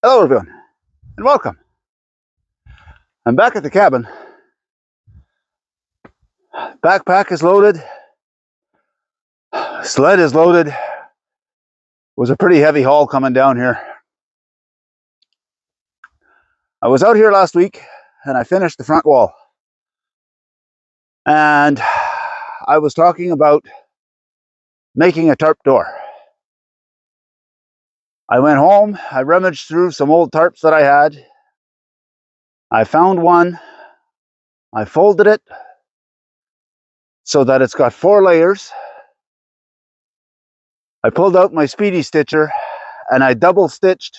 Hello everyone, and welcome. I'm back at the cabin. Backpack is loaded. Sled is loaded. It was a pretty heavy haul coming down here. I was out here last week and I finished the front wall. And I was talking about making a tarp door. I went home, I rummaged through some old tarps that I had. I found one, I folded it so that it's got 4 layers. I pulled out my speedy stitcher and I double stitched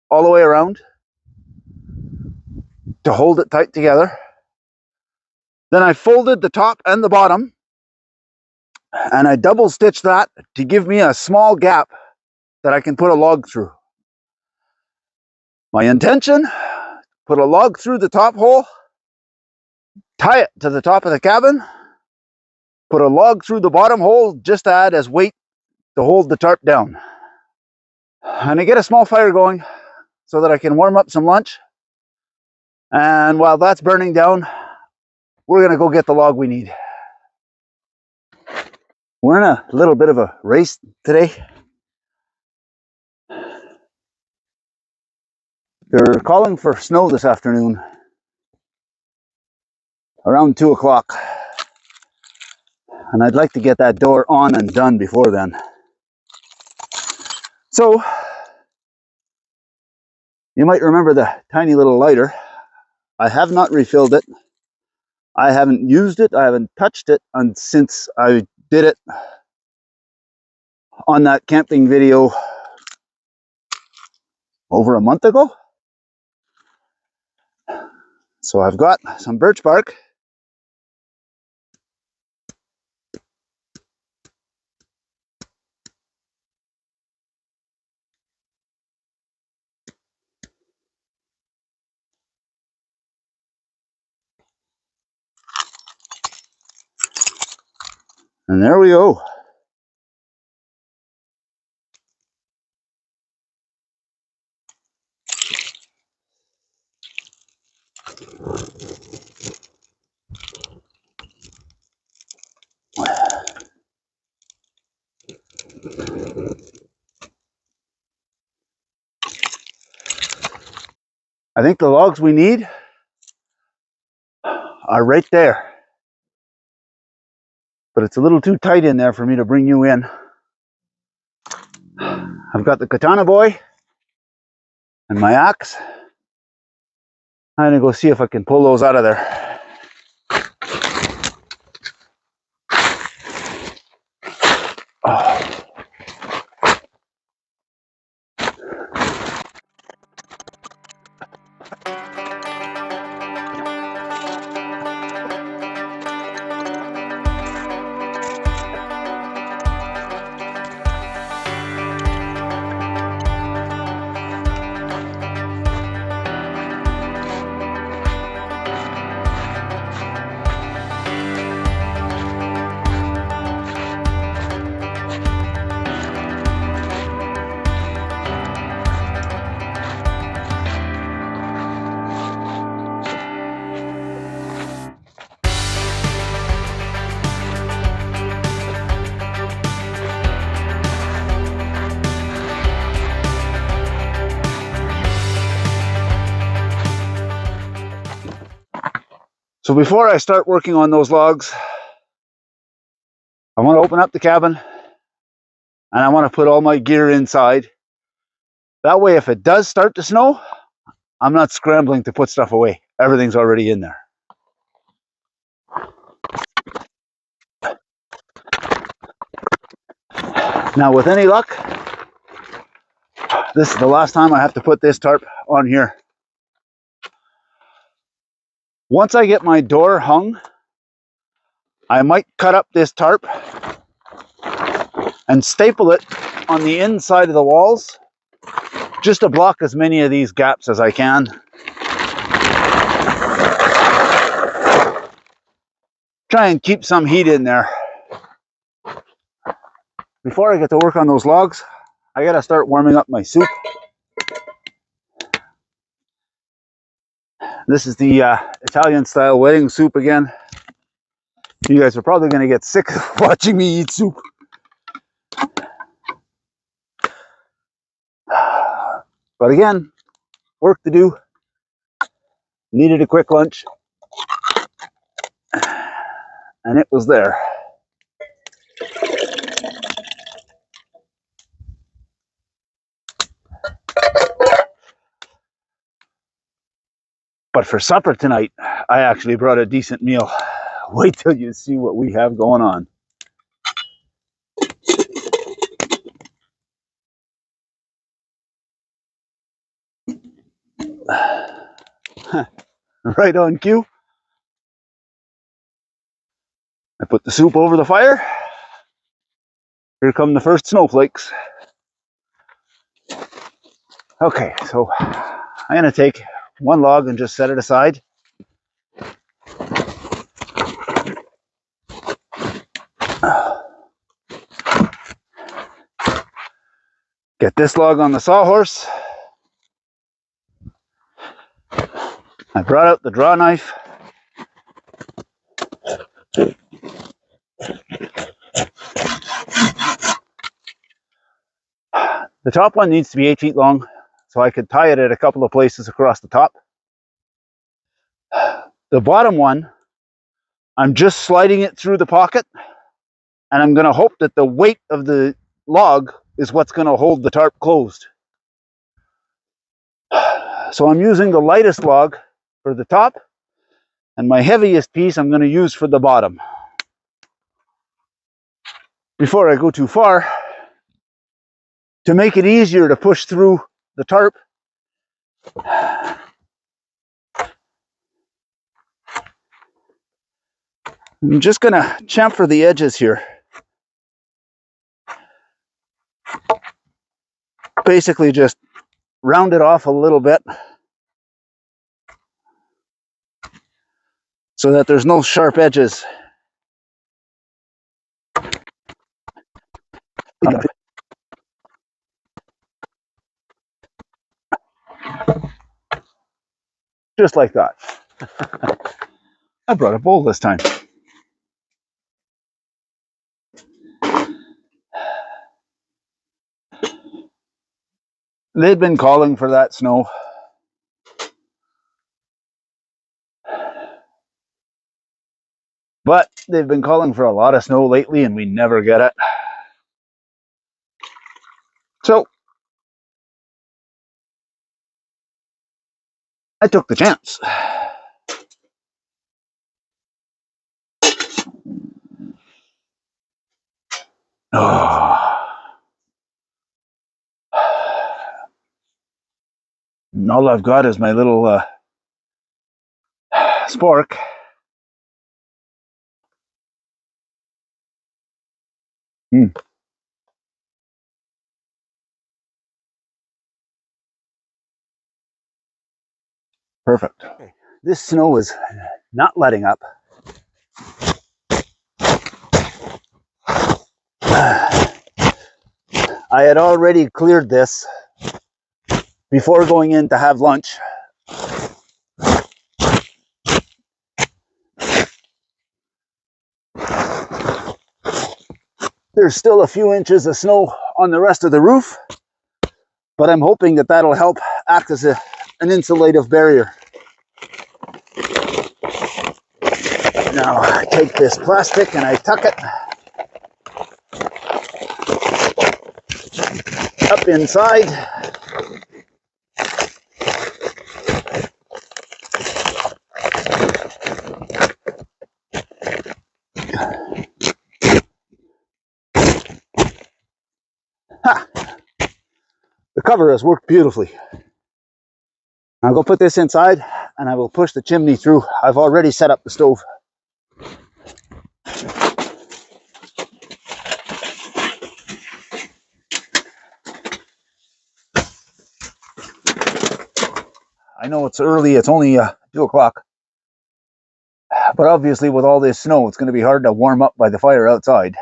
all the way around to hold it tight together. Then I folded the top and the bottom and I double stitched that to give me a small gap that I can put a log through. My intention, put a log through the top hole, tie it to the top of the cabin, put a log through the bottom hole just to add as weight to hold the tarp down. And I get a small fire going so that I can warm up some lunch. And while that's burning down, we're gonna go get the log we need. We're in a little bit of a race today. They're calling for snow this afternoon, around 2 o'clock. And I'd like to get that door on and done before then. So, you might remember the tiny little lighter. I have not refilled it. I haven't used it, I haven't touched it since I did it on that camping video over a month ago. So I've got some birch bark. And there we go. I think the logs we need are right there. But it's a little too tight in there for me to bring you in. I've got the Katanaboy and my axe. I'm gonna go see if I can pull those out of there. Oh. So before I start working on those logs, I want to open up the cabin and I want to put all my gear inside. That way, if it does start to snow, I'm not scrambling to put stuff away. Everything's already in there. Now, with any luck, this is the last time I have to put this tarp on here. Once I get my door hung, I might cut up this tarp and staple it on the inside of the walls just to block as many of these gaps as I can. Try and keep some heat in there. Before I get to work on those logs, I gotta start warming up my soup. This is the Italian style wedding soup again. You guys are probably going to get sick of watching me eat soup. But again, work to do. Needed a quick lunch. And it was there. But for supper tonight, I actually brought a decent meal. Wait till you see what we have going on. Right on cue. I put the soup over the fire. Here come the first snowflakes. Okay, so I'm going to take one log and just set it aside. Get this log on the sawhorse. I brought out the draw knife. The top one needs to be 8 feet long, so I could tie it at a couple of places across the top. The bottom one, I'm just sliding it through the pocket, and I'm going to hope that the weight of the log is what's going to hold the tarp closed. So I'm using the lightest log for the top, and my heaviest piece I'm going to use for the bottom. Before I go too far, to make it easier to push through the tarp, I'm just going to chamfer the edges here. Basically just round it off a little bit so that there's no sharp edges. Just like that. I brought a bowl this time. They'd been calling for that snow. But they've been calling for a lot of snow lately and we never get it. So I took the chance. Oh. And all I've got is my little spork. Perfect. Okay. This snow is not letting up. I had already cleared this before going in to have lunch. There's still a few inches of snow on the rest of the roof, but I'm hoping that that'll help act as an insulative barrier. Now I take this plastic and I tuck it up inside. Ha! The cover has worked beautifully. I'll go put this inside and I will push the chimney through. I've already set up the stove. I know it's early, it's only 2 o'clock. But obviously with all this snow, it's going to be hard to warm up by the fire outside.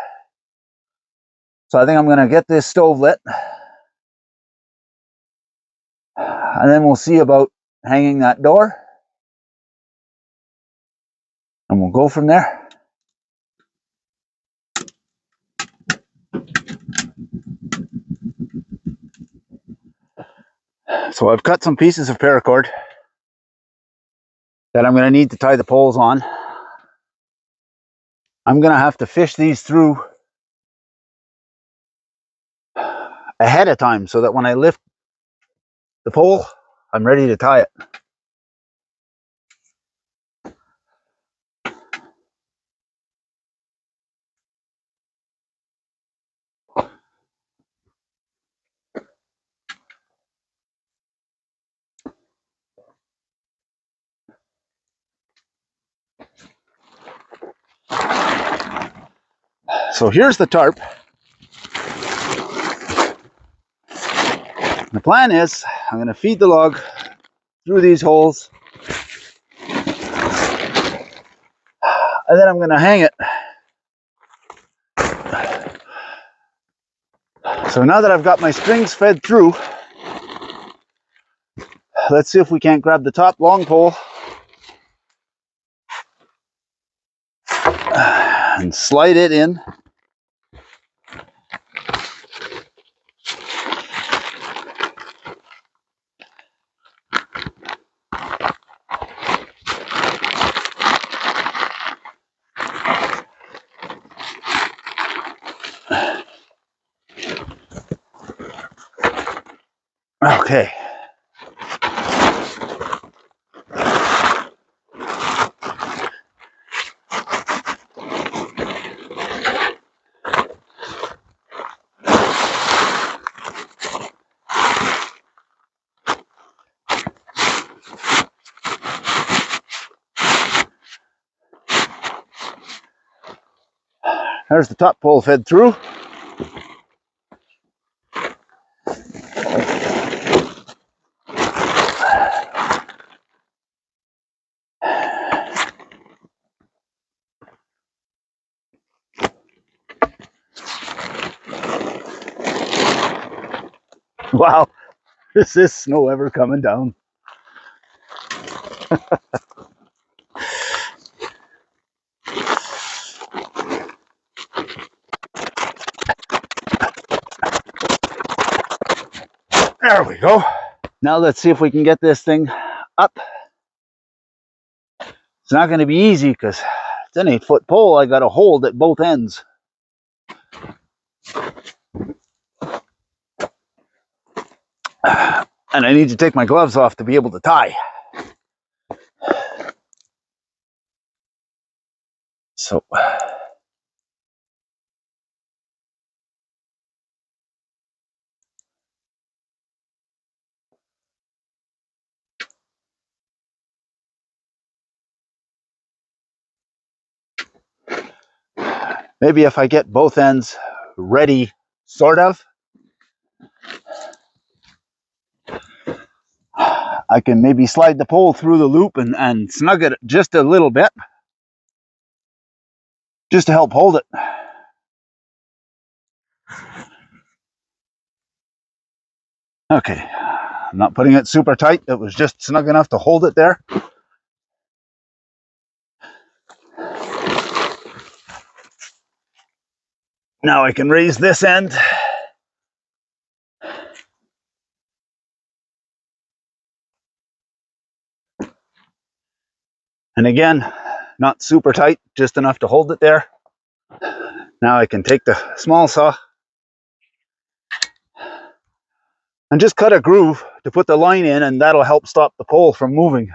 So I think I'm going to get this stove lit. And then we'll see about hanging that door. And we'll go from there. So I've cut some pieces of paracord that I'm going to need to tie the poles on. I'm going to have to fish these through ahead of time so that when I lift the pole, I'm ready to tie it. So here's the tarp. The plan is I'm going to feed the log through these holes, and then I'm going to hang it. So now that I've got my strings fed through, let's see if we can't grab the top long pole and slide it in. Okay. There's the top pole fed through. Wow, is this snow ever coming down? There we go. Now let's see if we can get this thing up. It's not going to be easy because it's an 8-foot pole. I got to hold at both ends. And I need to take my gloves off to be able to tie. So maybe if I get both ends ready, sort of, I can maybe slide the pole through the loop and snug it just a little bit, just to help hold it. Okay, I'm not putting it super tight. It was just snug enough to hold it there. Now I can raise this end. And again, not super tight, just enough to hold it there. Now I can take the small saw and just cut a groove to put the line in, and that'll help stop the pole from moving.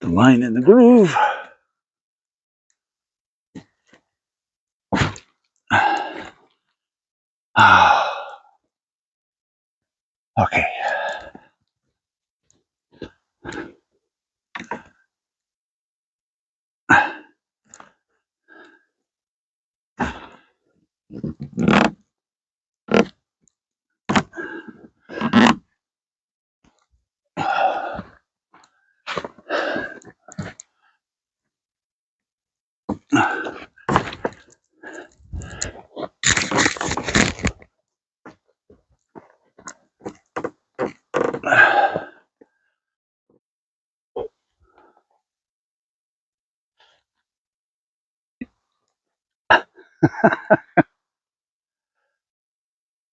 The line in the groove. Okay.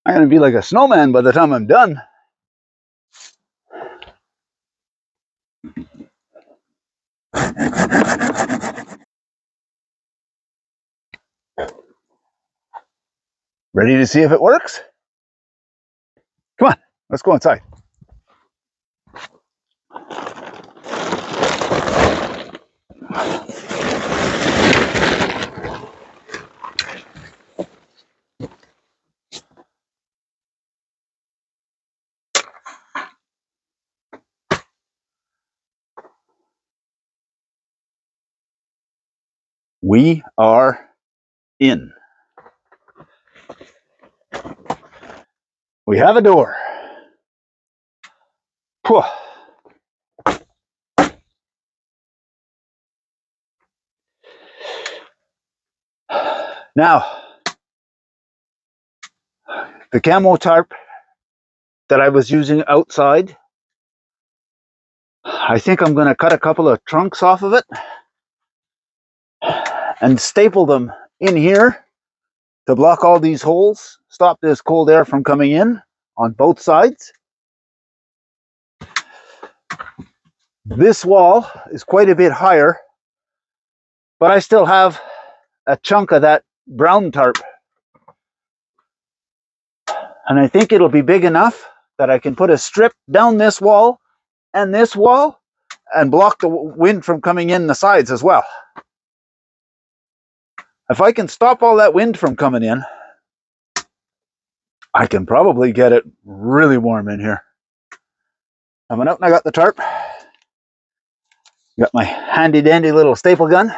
I'm going to be like a snowman by the time I'm done. Ready to see if it works? Come on, let's go inside. We are in. We have a door. Whew. Now, the camo tarp that I was using outside, I think I'm going to cut a couple of trunks off of it and staple them in here to block all these holes, stop this cold air from coming in on both sides. This wall is quite a bit higher, but I still have a chunk of that brown tarp. And I think it'll be big enough that I can put a strip down this wall and block the wind from coming in the sides as well. If I can stop all that wind from coming in, I can probably get it really warm in here. I went out and I got the tarp. Got my handy dandy little staple gun.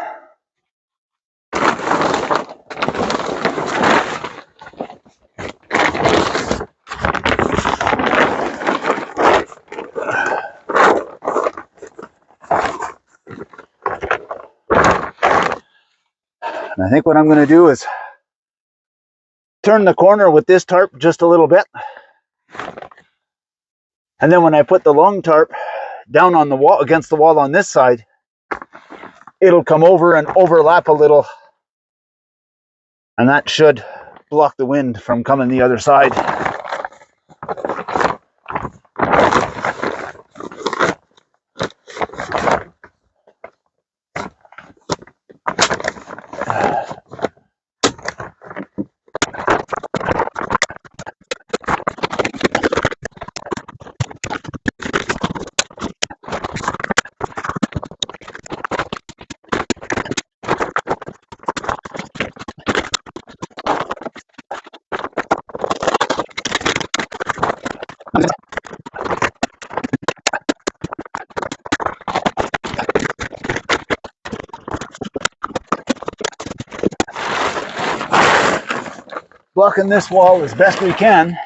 And I think what I'm going to do is turn the corner with this tarp just a little bit. And then when I put the long tarp down on the wall, against the wall on this side, it'll come over and overlap a little. And that should block the wind from coming the other side. Blocking this wall as best we can.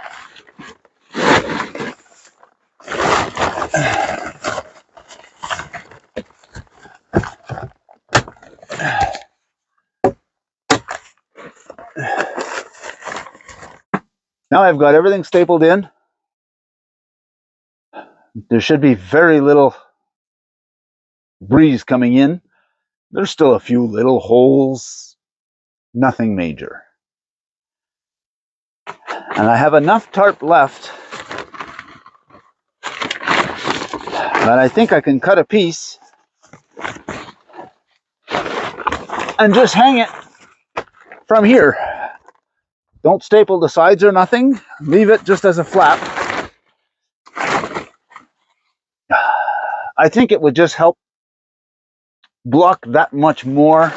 Now I've got everything stapled in. There should be very little breeze coming in. There's still a few little holes, nothing major. And I have enough tarp left that I think I can cut a piece and just hang it from here. Don't staple the sides or nothing. Leave it just as a flap. I think it would just help block that much more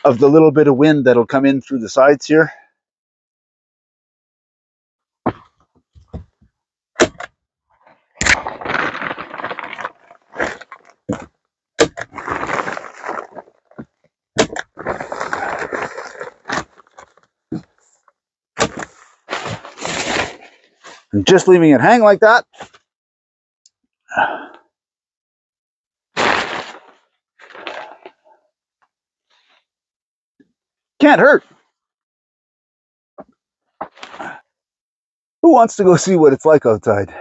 of the little bit of wind that'll come in through the sides here. just leaving it hang like that. Can't hurt. Who wants to go see what it's like outside?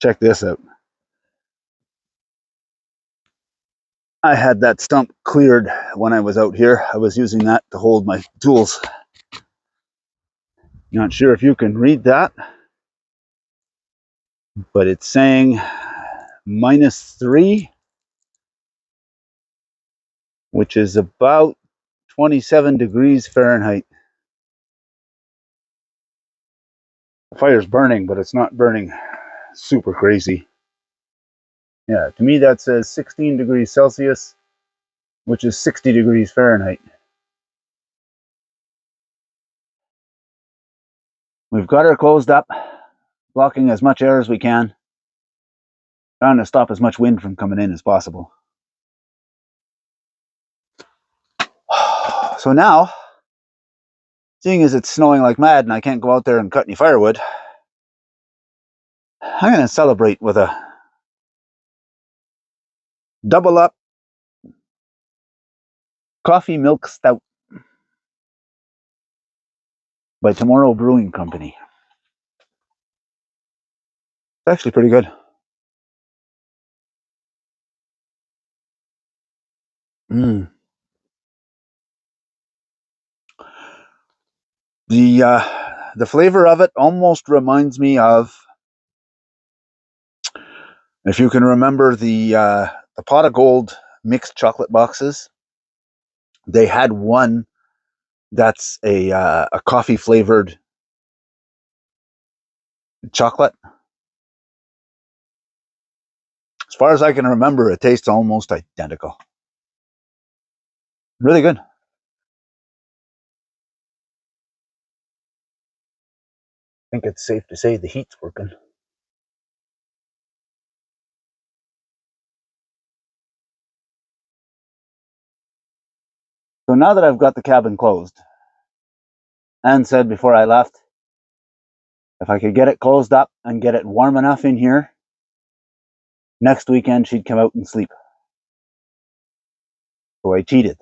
Check this out. I had that stump cleared when I was out here. I was using that to hold my tools. Not sure if you can read that, but it's saying -3, which is about 27 degrees Fahrenheit. The fire's burning, but it's not burning super crazy. Yeah, to me that says 16 degrees Celsius, which is 60 degrees Fahrenheit. We've got her closed up, blocking as much air as we can, trying to stop as much wind from coming in as possible. So now, seeing as it's snowing like mad and I can't go out there and cut any firewood, I'm going to celebrate with a double up coffee milk stout by Tomorrow Brewing Company. It's actually pretty good. The flavor of it almost reminds me of, if you can remember the Pot of Gold mixed chocolate boxes. They had one that's a coffee flavored chocolate. As far as I can remember, it tastes almost identical. Really good. I think it's safe to say the heat's working. So now that I've got the cabin closed, Anne said before I left, if I could get it closed up and get it warm enough in here, next weekend she'd come out and sleep. So I cheated.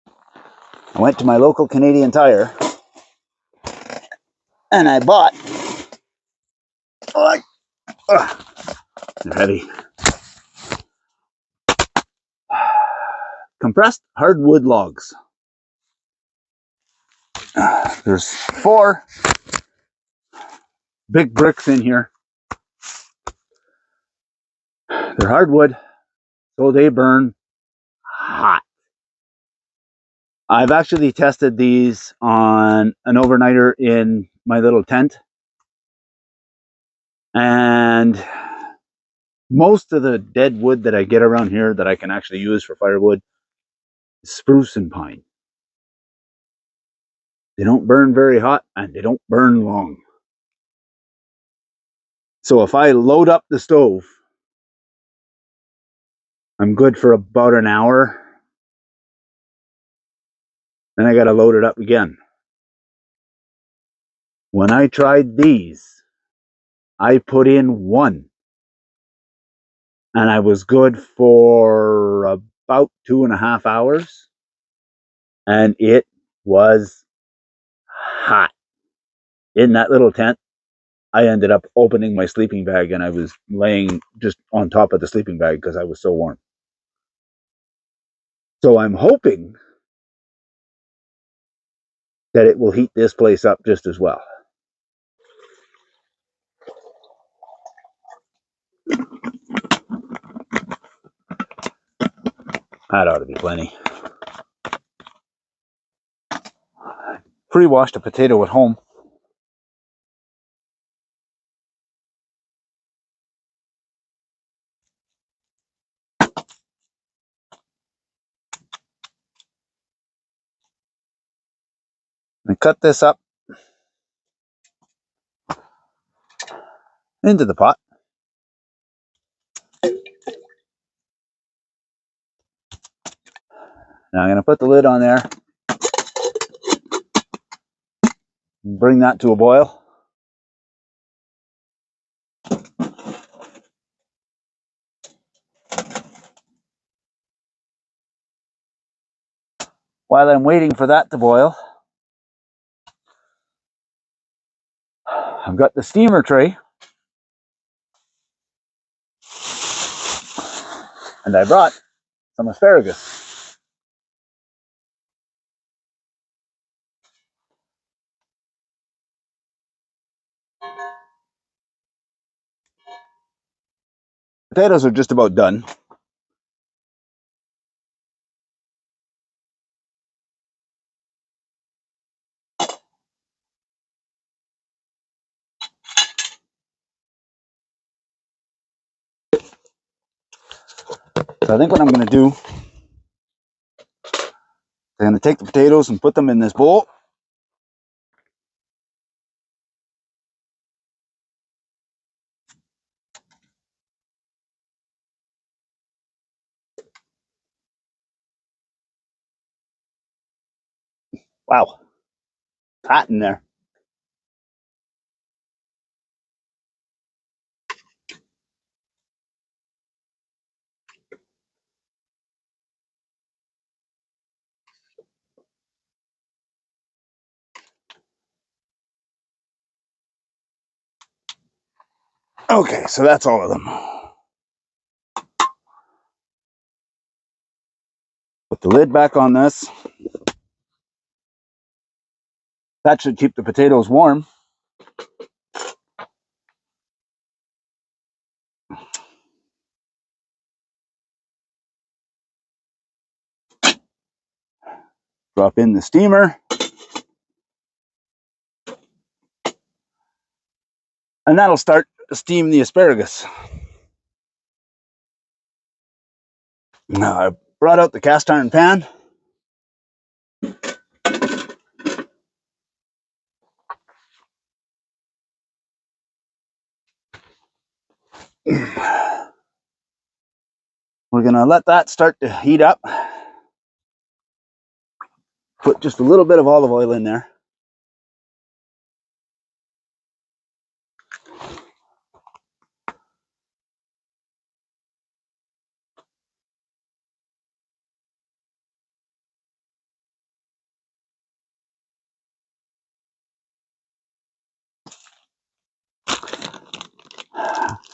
I went to my local Canadian Tire and I bought, they're heavy, compressed hardwood logs. There's 4 big bricks in here. They're hardwood, so they burn hot. I've actually tested these on an overnighter in my little tent, and most of the dead wood that I get around here that I can actually use for firewood is spruce and pine. They don't burn very hot and they don't burn long. So if I load up the stove, I'm good for about an hour. Then I got to load it up again. When I tried these, I put in 1 and I was good for about 2.5 hours, and it was hot. In that little tent, I ended up opening my sleeping bag and I was laying just on top of the sleeping bag because I was so warm. So I'm hoping that it will heat this place up just as well. That ought to be plenty. Pre-washed a potato at home. And cut this up into the pot. Now I'm going to put the lid on there. Bring that to a boil. While I'm waiting for that to boil, I've got the steamer tray. And I brought some asparagus. Potatoes are just about done. So I think what I'm going to do, I'm going to take the potatoes and put them in this bowl. Wow, hot in there. Okay, so that's all of them. Put the lid back on this. That should keep the potatoes warm. Drop in the steamer. And that'll start to steam the asparagus. Now I brought out the cast iron pan. We're going to let that start to heat up. Put just a little bit of olive oil in there.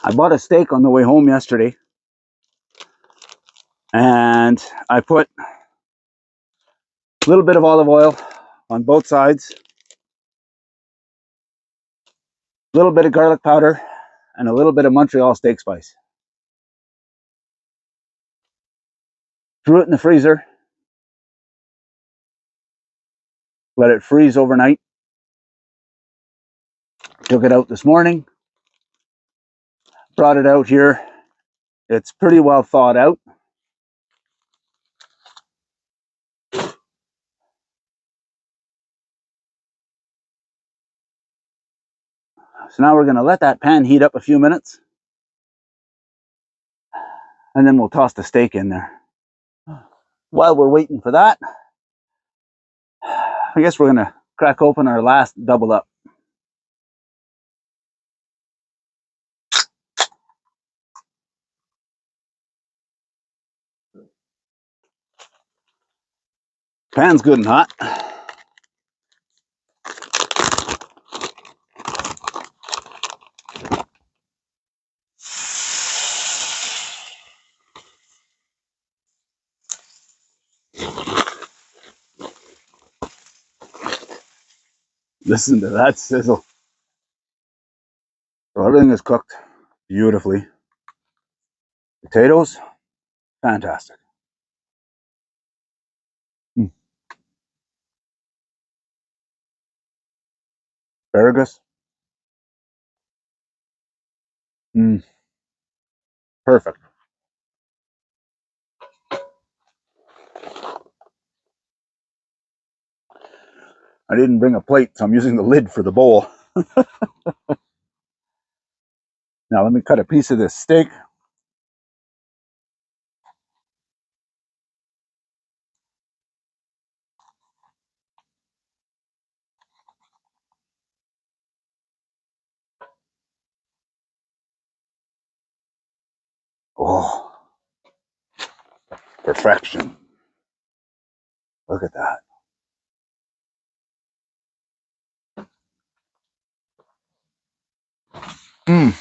I bought a steak on the way home yesterday. And I put a little bit of olive oil on both sides. A little bit of garlic powder. And a little bit of Montreal steak spice. Threw it in the freezer. Let it freeze overnight. Took it out this morning. Brought it out here. It's pretty well thawed out. So now we're going to let that pan heat up a few minutes. And then we'll toss the steak in there. While we're waiting for that, I guess we're going to crack open our last double up. Pan's good and hot. Listen to that sizzle. So everything is cooked beautifully. Potatoes, fantastic. Asparagus. Perfect. I didn't bring a plate, so I'm using the lid for the bowl. Now let me cut a piece of this steak. Oh, perfection. Look at that. Mm.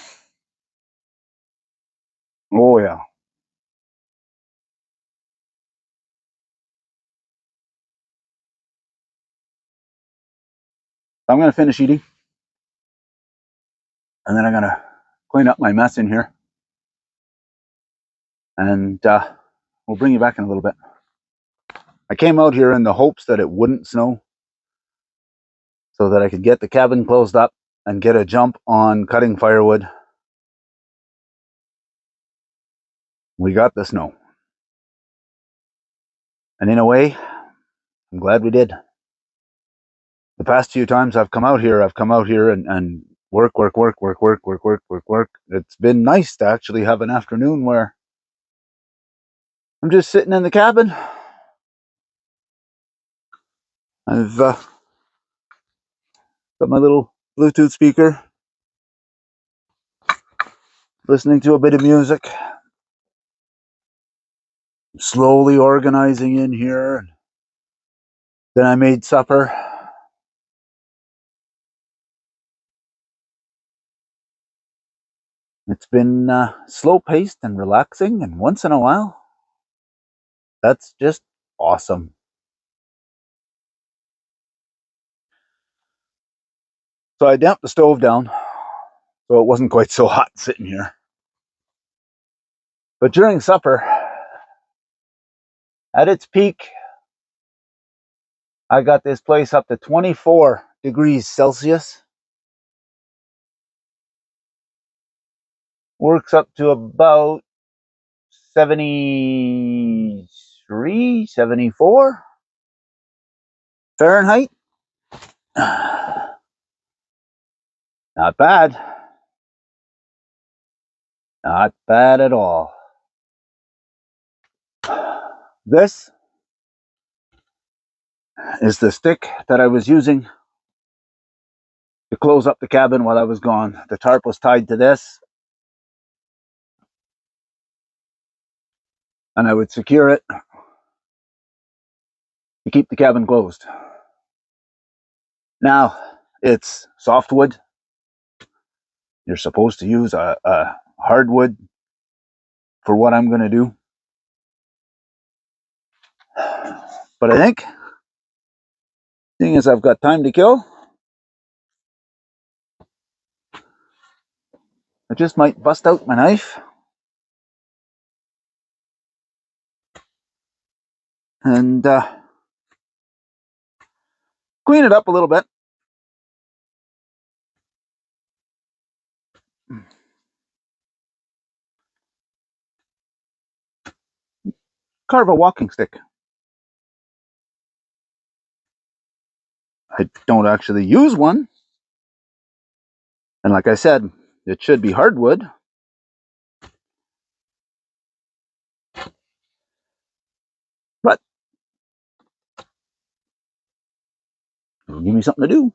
Oh, yeah. I'm going to finish eating, and then I'm going to clean up my mess in here, and we'll bring you back in a little bit. I came out here in the hopes that it wouldn't snow so that I could get the cabin closed up and get a jump on cutting firewood. We got the snow. And in a way, I'm glad we did. The past few times I've come out here and work. It's been nice to actually have an afternoon where I'm just sitting in the cabin. I've got my little Bluetooth speaker, listening to a bit of music, slowly organizing in here. Then I made supper. It's been slow-paced and relaxing, and once in a while, that's just awesome. So I damped the stove down so it wasn't quite so hot sitting here. But during supper, at its peak, I got this place up to 24 degrees Celsius. Works up to about 73, 74 Fahrenheit. Not bad. Not bad at all. This is the stick that I was using to close up the cabin while I was gone. The tarp was tied to this, and I would secure it to keep the cabin closed. Now, it's softwood. You're supposed to use a hardwood for what I'm going to do. But I think, seeing as I've got time to kill, I just might bust out my knife and clean it up a little bit. Carve a walking stick. I don't actually use one. And like I said, it should be hardwood. But it'll give me something to do.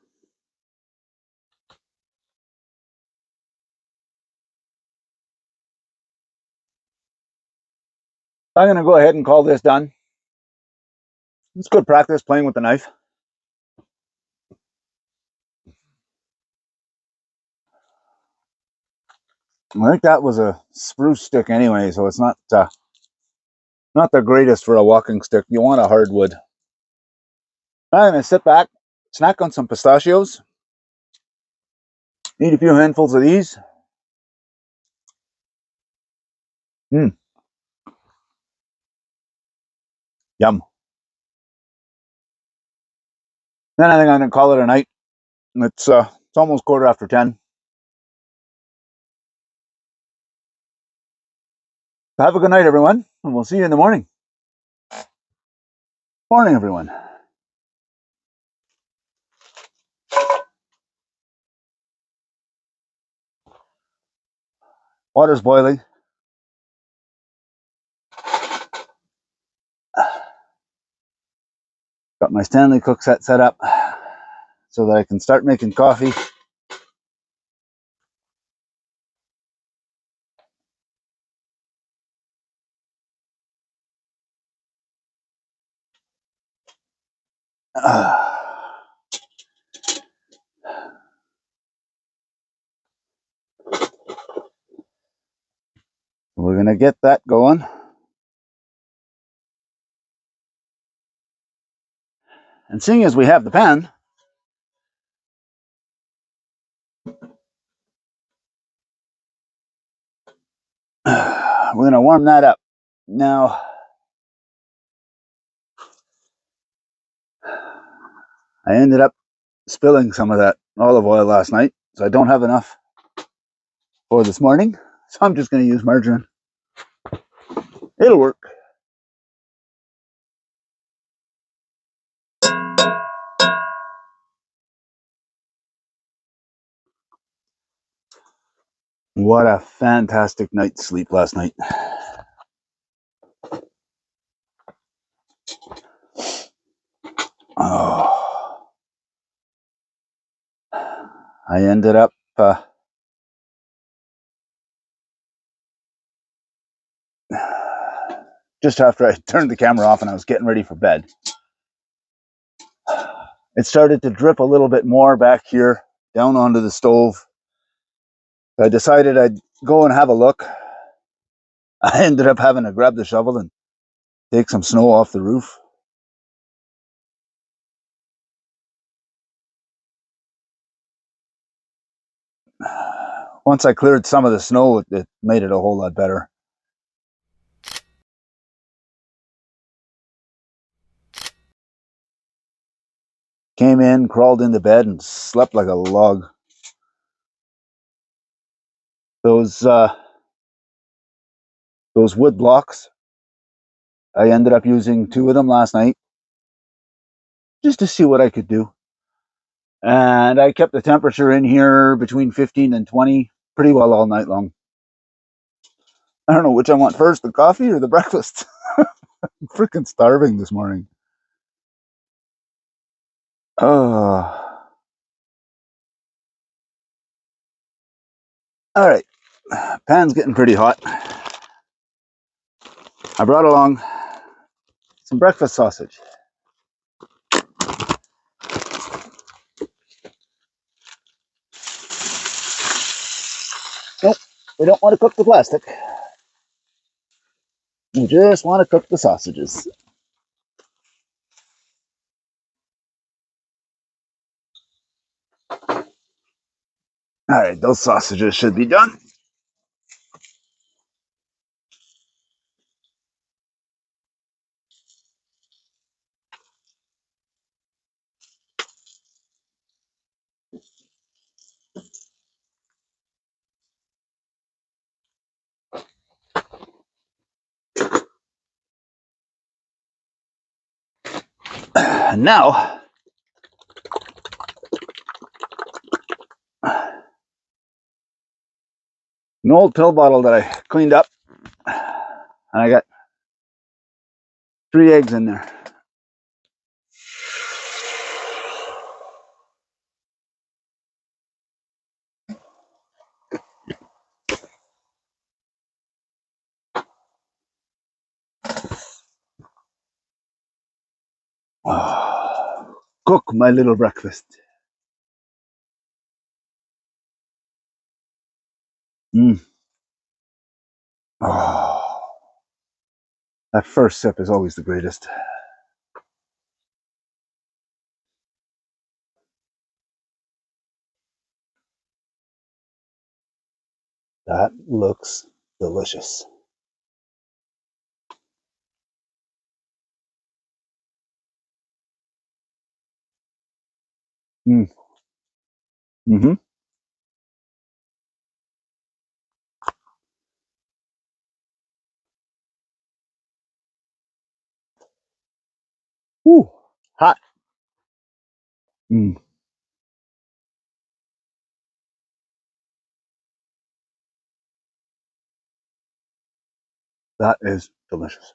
I'm going to go ahead and call this done. It's good practice playing with the knife. I think that was a spruce stick anyway, so it's not the greatest for a walking stick. You want a hardwood. I'm going to sit back, snack on some pistachios, eat a few handfuls of these. Yum. Then I think I'm going to call it a night. It's It's almost 10:15. Have a good night, everyone, and we'll see you in the morning. Morning, everyone. Water's boiling. Got my Stanley cook set up so that I can start making coffee. We're going to get that going. And seeing as we have the pan, we're going to warm that up. Now, I ended up spilling some of that olive oil last night, so I don't have enough for this morning. So I'm just going to use margarine. It'll work. What a fantastic night's sleep last night. Oh, I ended up just after I turned the camera off and I was getting ready for bed. It started to drip a little bit more back here down onto the stove. I decided I'd go and have a look. I ended up having to grab the shovel and take some snow off the roof. Once I cleared some of the snow, it made it a whole lot better. Came in, crawled into bed, and slept like a log. Those wood blocks, I ended up using 2 of them last night just to see what I could do. And I kept the temperature in here between 15 and 20 pretty well all night long. I don't know which I want first, the coffee or the breakfast. I'm freaking starving this morning. Oh. All right. Pan's getting pretty hot. I brought along some breakfast sausage. Nope, we don't want to cook the plastic. We just want to cook the sausages. All right, those sausages should be done. And now, an old pill bottle that I cleaned up, and I got 3 eggs in there. Oh, cook my little breakfast. Oh, that first sip is always the greatest. That looks delicious. Mm-hmm. Ooh, hot. Mm, that is delicious.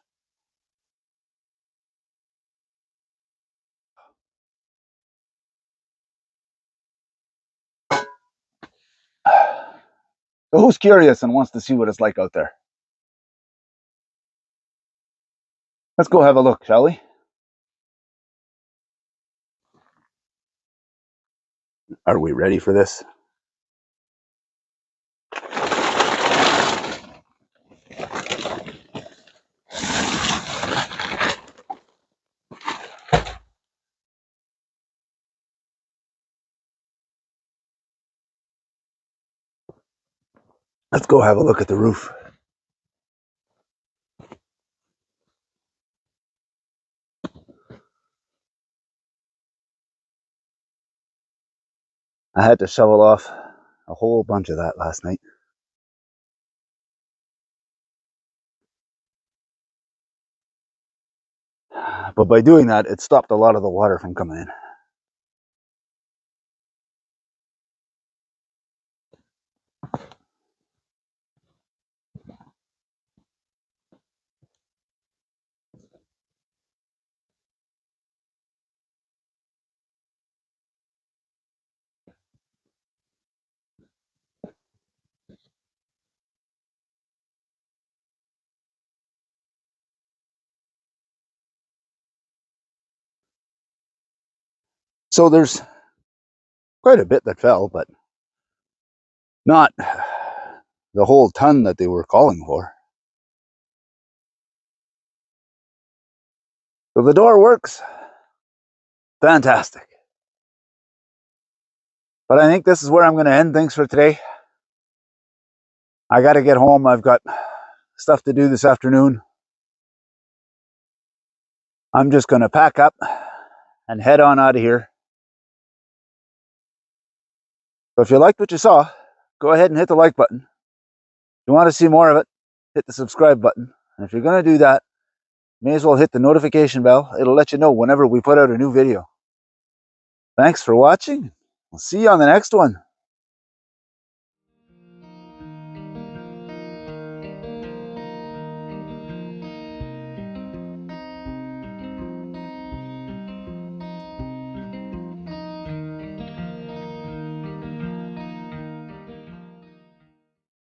So who's curious and wants to see what it's like out there? Let's go have a look, shall we? Are we ready for this? Let's go have a look at the roof. I had to shovel off a whole bunch of that last night. But by doing that, it stopped a lot of the water from coming in. So there's quite a bit that fell, but not the whole ton that they were calling for. So the door works. Fantastic. But I think this is where I'm going to end things for today. I got to get home. I've got stuff to do this afternoon. I'm just going to pack up and head on out of here. So if you liked what you saw, go ahead and hit the like button. If you want to see more of it, hit the subscribe button. And if you're going to do that, may as well hit the notification bell. It'll let you know whenever we put out a new video. Thanks for watching. We'll see you on the next one.